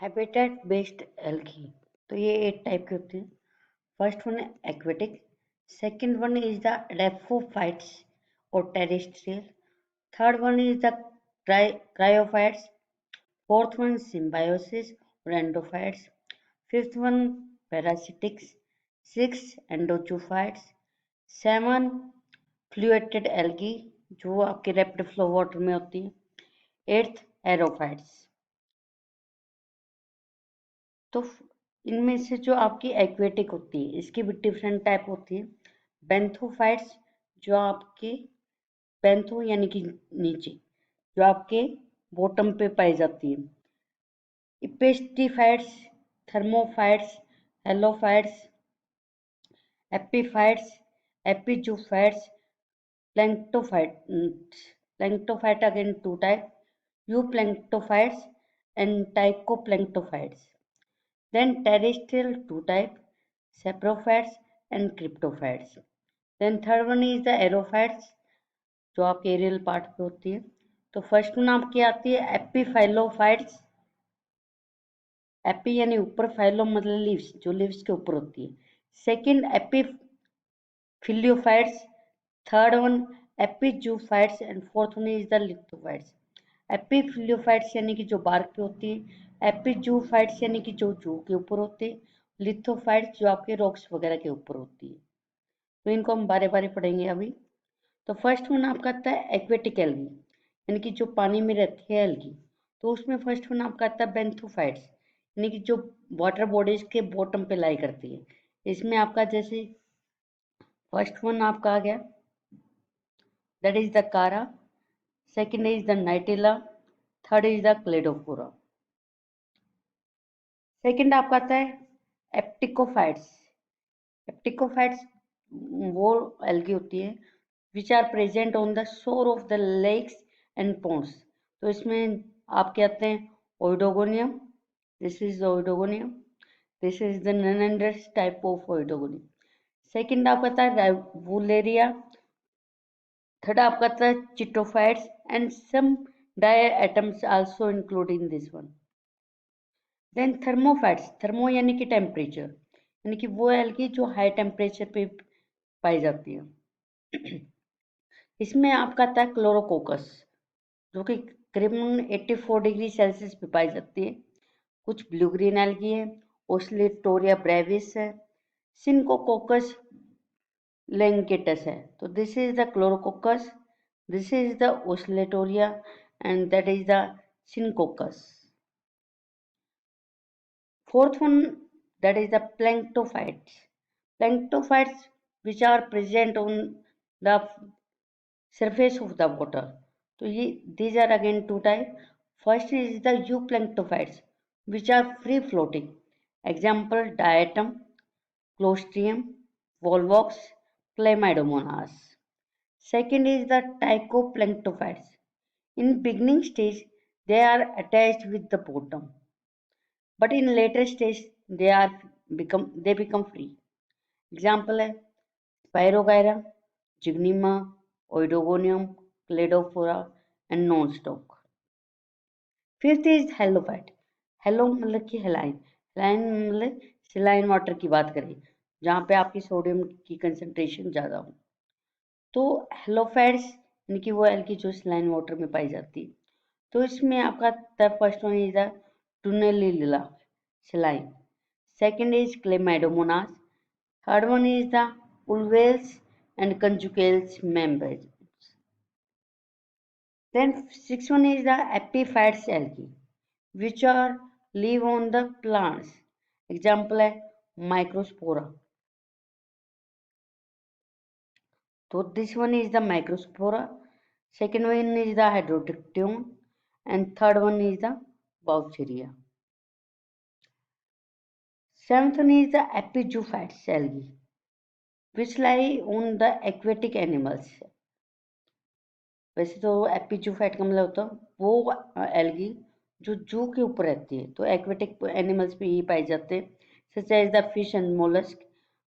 Habitat based algae. तो ये 8 type के होते हैं। फर्स्ट वन है aquatic, second one is the edaphophytes और terrestrial, third one is the cryophytes, fourth one symbiosis और endophytes, fifth one parasitics, six endozoophytes, seven floated algae जो आपके रैपिड फ्लो वाटर में होती है, एट्थ एरोफाइट्स। तो इनमें से जो आपकी एक्वेटिक होती है इसकी भी डिफरेंट टाइप होती है। बेंथोफाइट्स जो आपके बेंथो यानी कि नीचे जो आपके बॉटम पे पाई जाती है। इपेस्टिफाइट्स, thermophytes, halophytes, epiphytes, epizoophytes, planktophyte again two type, euplanktophytes and tychoplanktophytes. Then terrestrial two type, saprophytes and cryptophytes. Then third one is the aerophytes जो आपके एरियल पार्ट पे होती है। तो फर्स्ट वन आपकी आती है एपीफाइलोफाइट्स। एपी यानी ऊपर, फाइलो मतलब लीव्स, जो लीव्स के ऊपर होती है। Second epiphyllophytes, third one epizoophytes and fourth one is the lithophytes. Epiphyllophytes यानी कि जो बार्क पे होती है, एपीजूफाइट्स यानी कि जो जू के ऊपर होते हैं, लिथोफाइट्स जो आपके रॉक्स वगैरह के ऊपर होती है। तो इनको हम बारे बारे पढ़ेंगे अभी। तो फर्स्ट वन आपका आता है एक्वेटिक एल्गी यानी कि जो पानी में रहती है एल्गी। तो उसमें फर्स्ट वन आपका आता है बेंथोफाइट्स यानी कि जो वाटर बॉडीज के बॉटम पे लाई करती है। इसमें आपका जैसे फर्स्ट वन आपका आ गया, that is the Chara, second is the Nitella, third is the Cladophora. Second आपका आता है एप्टिकोफाइट्स। एप्टिकोफाइट्स वो एल्गी होती है which are present on the shore of the lakes and ponds. तो इसमें आपके आते हैं Oedogonium, this is Oedogonium, this is the nannandrous type of Oedogonium. Second आपका आता है राइवुलेरिया, थर्ड आपका आता है चिटोफाइट्स and some diatoms also include in this one. Then thermophytes, thermo यानी कि टेम्परेचर यानी कि वो एल्गी जो हाई टेम्परेचर पे पाई जाती है। इसमें आपका आता है क्लोरोकोकस जो कि करीबन 84 डिग्री सेल्सियस पे पाई जाती है। कुछ ब्लू ग्रीन एल्गी है, ओस्लिटोरिया ब्रेविस है, सिनकोकोकस लेंकेटस है। तो this is the Chlorococcus, this is the Oscillatoria and that is the Synechococcus. Fourth one, that is the planktophytes. Planktophytes which are present on the surface of the water. So these are again two types. First is the euplanktophytes which are free floating. Example diatom, clostridium, volvox, chlamydomonas. Second is the tychoplanktophytes. In beginning stage they are attached with the bottom, but in later stage they become free. Example है Spirogyra, Gygnema, Oidogonium, Cladophora and non-stock. Fifth is halophyte. Hello मतलब कि हेलाइन, हेलाइन मतलब saline water की बात करें जहाँ पे आपकी सोडियम की कंसेंट्रेशन ज़्यादा हो। तो हेलोफाइट्स यानी कि वो एल्गी जो सिलाइन वाटर में पाई जाती है। तो इसमें आपका first one is the Dunaliella saline. Second is Chlamydomonas. Third one is the pulvales and conjugal membranes. Then sixth one is the epiphytes algae, which are live on the plants. Example है Microspora. So this one is the Microspora. Second one is the Hydrodictyon, and third one is the Boucheria. Seventh one is the epizoophite algae, which lie on the aquatic animals. वैसे तो एपिजोफाइट का मतलब होता है वो algae जो जू के ऊपर रहती है। तो एक्वेटिक एनिमल्स पे ही पाए जाते हैं, such as the fish and mollusc.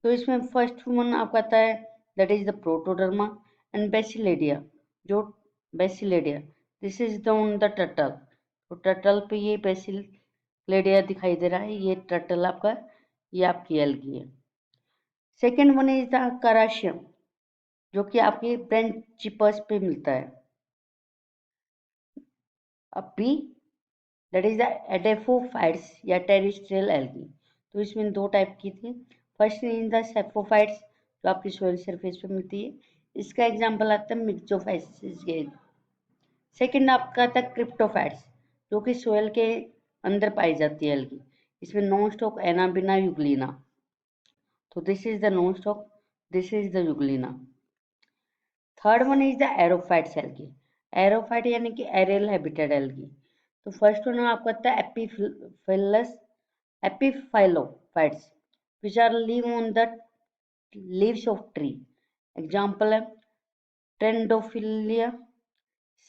तो इसमें फर्स्ट वन आपका आता है that is the Protoderma and Basicladia. जो Basicladia this is the on the turtle. तो टर्टल पे ये क्लेडिया दिखाई दे रहा है, ये टर्टल आपका, ये आपकी एल्गी है। सेकेंड वन इज द कराशियम, जो कि आपकी ब्रेंचिपर्स पे मिलता है। अब बी, दैट इज द एडेफोफाइट्स या टेरेस्ट्रियल एल्गी। तो इसमें दो टाइप की थी। फर्स्ट इज द सेफोफाइट्स, जो आपकी सोयल सरफेस पे मिलती है, इसका एग्जांपल आता है मिक्सोफाइट्स के। सेकंड आपका आता है क्रिप्टोफाइट्स, जो कि सोयल के अंदर पाई जाती है एल्गी। इसमें नॉन स्टॉक एनाबिना यूग्लिना। तो this is the Nostoc, this is the Euglena. Third one is the aerophytes algae. Aerophyte यानी कि एरियल हैबिटेट एल्गी। तो फर्स्ट वन आपका आता है epiphyllous epiphyllophytes, which are live on the leaves of tree. Example है ट्रेंडोफिलिया।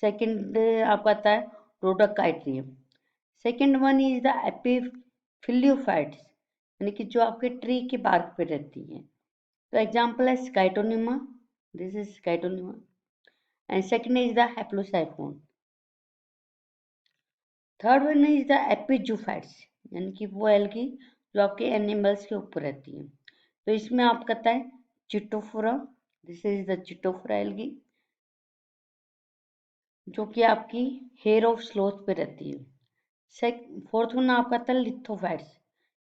Second आपका आता है रोडोकाइट्रियम। सेकंड वन इज द एपिफिलियोफाइट्स, यानी कि जो आपके ट्री के बार्क पे रहती है। तो एग्जाम्पल है Scytonema, this is Scytonema. And second is the Hapalosiphon. Third one is the epizoophytes, यानी कि वो एल्गी जो आपके एनिमल्स के ऊपर रहती है। तो इसमें आप कहता है चिटोफोरा, दिस इज द चिटोफोरा एल्गी, जो कि आपकी हेयर ऑफ स्लोथ पे रहती है। फोर्थ वन आपका आता है लिथोफाइट्स,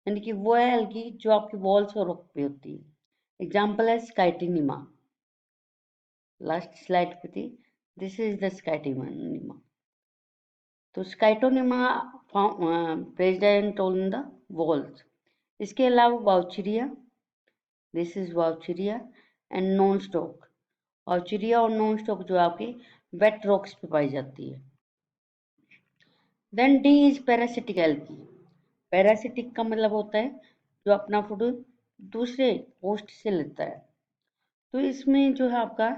यानी कि वो है एल्गी जो आपकी वॉल्स और रॉक पे होती है। एग्जाम्पल है स्काइटिनिमा, लास्ट स्लाइड पे थी, दिस इज द स्काइटिनिमा। तो Scytonema present on the walls. इसके अलावा Vaucheria, this is Vaucheria and Nostoc. Vaucheria और नॉन स्टॉक जो आपके वेट रॉक्स पे पाई जाती है। Then D is parasitic algae. Parasitic का मतलब होता है जो अपना फूड दूसरे होस्ट से लेता है। तो इसमें जो है आपका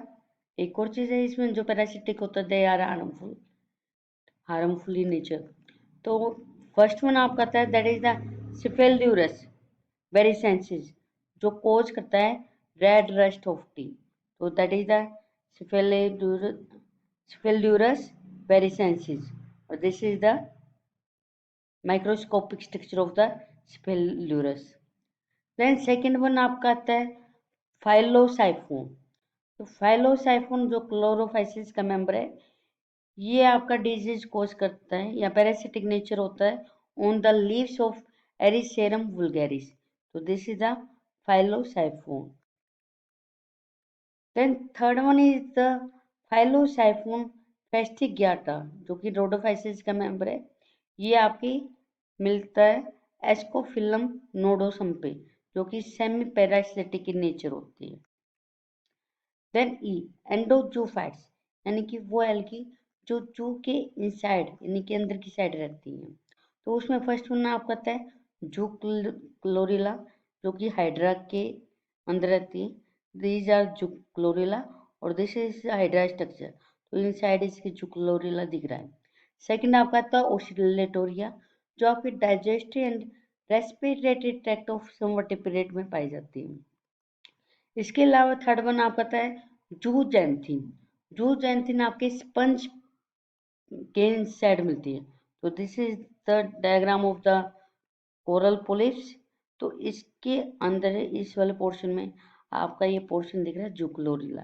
एक और चीज है, इसमें जो पैरासिटिक होता है they are harmful in nature. तो फर्स्ट वन आपका आता है that is the Cephaleuros virescens, जो कोज करता है रेड रस्ट ऑफ टी। तो that is the Cephaleuros virescens, और this is the microscopic structure of the Cephaleuros. Then second one आपका आता है फाइलोसाइफोन। तो फाइलोसाइफोन जो क्लोरोफाइसिस का मेंबर है, ये आपका डिजीज कोज करता है या पैरासिटिक नेचर होता है on the leaves of Arisarum vulgare. तो this is the Phyllosiphon. Then third one is the Phyllosiphon fastigiata, जो कि रोडोफाइसिस का मेंबर है। ये आपकी मिलता है एस्कोफिलम नोडोसम पे, जो कि सेमी पैरासिटिक इन नेचर होती है। देन ई एंडोजूफाइट्स, यानी कि वो एल्गी जो जू के इनसाइड यानी कि अंदर की साइड रहती है। तो उसमें फर्स्ट वन आपका आता है जू क्लोरिला, जो कि हाइड्रा के अंदर रहती है। दीज आर जू क्लोरिला और दिस इज हाइड्रा स्ट्रक्चर। तो इनसाइड इसकी जू क्लोरिला दिख रहा है। सेकंड आपका आता है ओसिलेटोरिया, जो आपके digestive and respiratory tract of some vertebrate में पाई जाती है। इसके अलावा थर्ड वन आपका आता है जूजैंथिन। जूजैंथिन आपके स्पंज के साइड मिलती है। तो this is the diagram of the coral polyps. तो इसके अंदर इस वाले पोर्शन में आपका ये पोर्शन दिख रहा है जूक्लोरिला।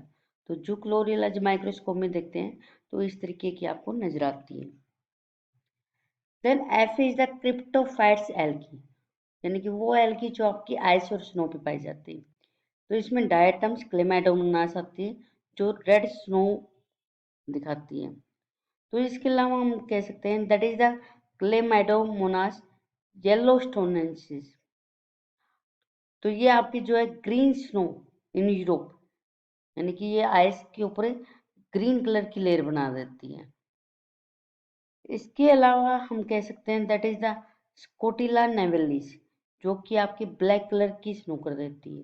तो जूक्लोरिला जब माइक्रोस्कोप में देखते हैं तो इस तरीके की आपको नजर आती है। Then F is the cryptophytes algae, यानी कि वो एल्गी जो आपकी आइस और स्नो पे पाई जाती है। तो इसमें डायटम्स क्लेमाइडोमोनास आती है, जो रेड स्नो दिखाती है। तो इसके अलावा हम कह सकते हैं दैट इज द क्लेमाइडोमोनास येलोस्टोनेंसिस। तो ये आपकी जो है ग्रीन स्नो इन यूरोप, यानी कि ये आइस के ऊपर ग्रीन कलर की लेयर बना देती है। इसके अलावा हम कह सकते हैं दैट इज द स्कोटिला नेवेलिस, जो कि आपकी ब्लैक कलर की स्नो कर देती है।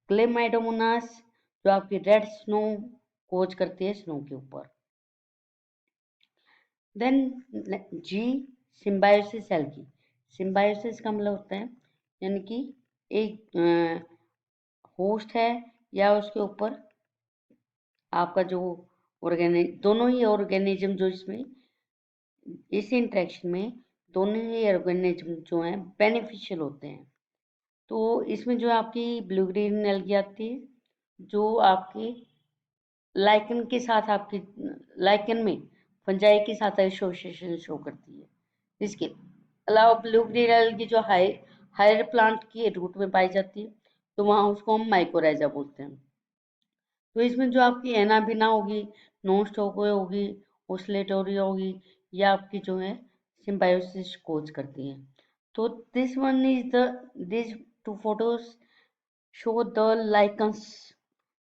क्लेमाइडोमोनास जो आपकी रेड स्नो कोज करती है स्नो के ऊपर। देन जी सिम्बायोसिस एल्गी। सिम्बायोसिस का मतलब होता है यानी कि एक होस्ट है या उसके ऊपर आपका जो दोनों ही ऑर्गेनिज्म जो इसमें इस इंटरेक्शन में दोनों ही ऑर्गेनिज्म जो हैं बेनिफिशियल होते हैं। तो इसमें जो आपकी ब्लू ग्रीन एल्गी आती है, जो आपकी लाइकन के साथ आपकी लाइकन में फंजाई के साथ एसोसिएशन शो करती है। इसके अलावा ब्लू ग्रीन एल्गी जो हायर प्लांट की रूट में पाई जाती है, तो वहाँ उसको हम माइकोराइजा बोलते हैं। तो इसमें जो आपकी एनाबिना होगी, नॉन स्टॉकवे होगी, ओस्लेटोरिया होगी, या आपकी जो है सिम्बायोसिस कोज करती है। तो this one is the this two photos show the lichens.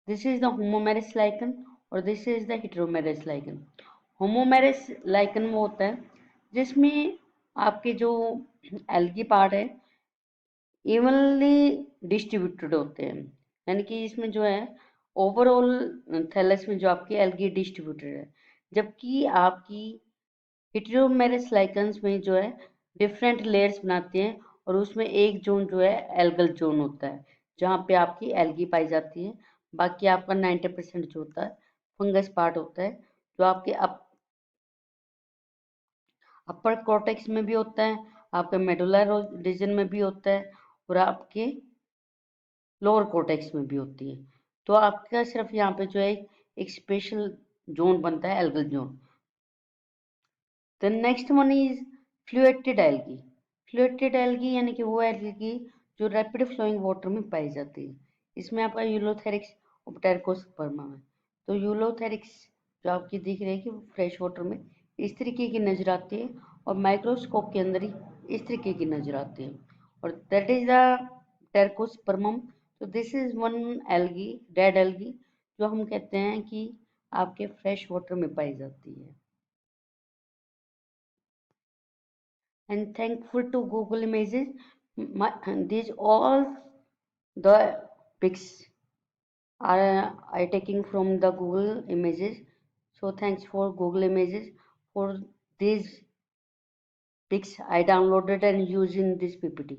This is the homoiomerous lichen और this is the heteromerous lichen. Homoiomerous lichen वो होता है जिसमें आपके जो एल्गी पार्ट है इवनली डिस्ट्रीब्यूटेड होते हैं, यानी कि इसमें जो है ओवरऑल थैलस में जो आपकी एल्गी डिस्ट्रीब्यूटेड है, जबकि आपकी हेटेरोमेरस लाइकन्स में जो है डिफरेंट लेयर्स बनाते हैं और उसमें एक जोन जो है एल्गल जोन होता है जहाँ पे आपकी एल्गी पाई जाती है। बाकी आपका 90% जो होता है फंगस पार्ट होता है, जो आपके अपर कॉर्टेक्स में भी होता है, आपके मेडुलर रीजन में भी होता है और आपके लोअर कॉर्टेक्स में भी होती है। तो आपका सिर्फ यहाँ पे जो है एक स्पेशल जोन बनता है, algal zone. The next one is floated algae. Floated algae यानी कि वो एल्गी जो रैपिड फ्लोइंग वाटर में पाई जाती है। इसमें आपका यूलोथेरिक्स और प्टेरोस्पर्मा है। तो यूलोथेरिक्स जो आपकी दिख रही है कि फ्रेश वाटर में इस तरीके की नजर आती है और माइक्रोस्कोप के अंदर ही इस तरीके की नजर आती है, और दैट इज द टेरकोस्पर्मम। तो this is one algae, dead algae, जो हम कहते हैं कि आपके फ्रेश वाटर में पाई जाती है। And thankful to Google Images, these all the pics are I taking from the Google Images. So thanks for Google Images for these pics I downloaded and used in this PPT.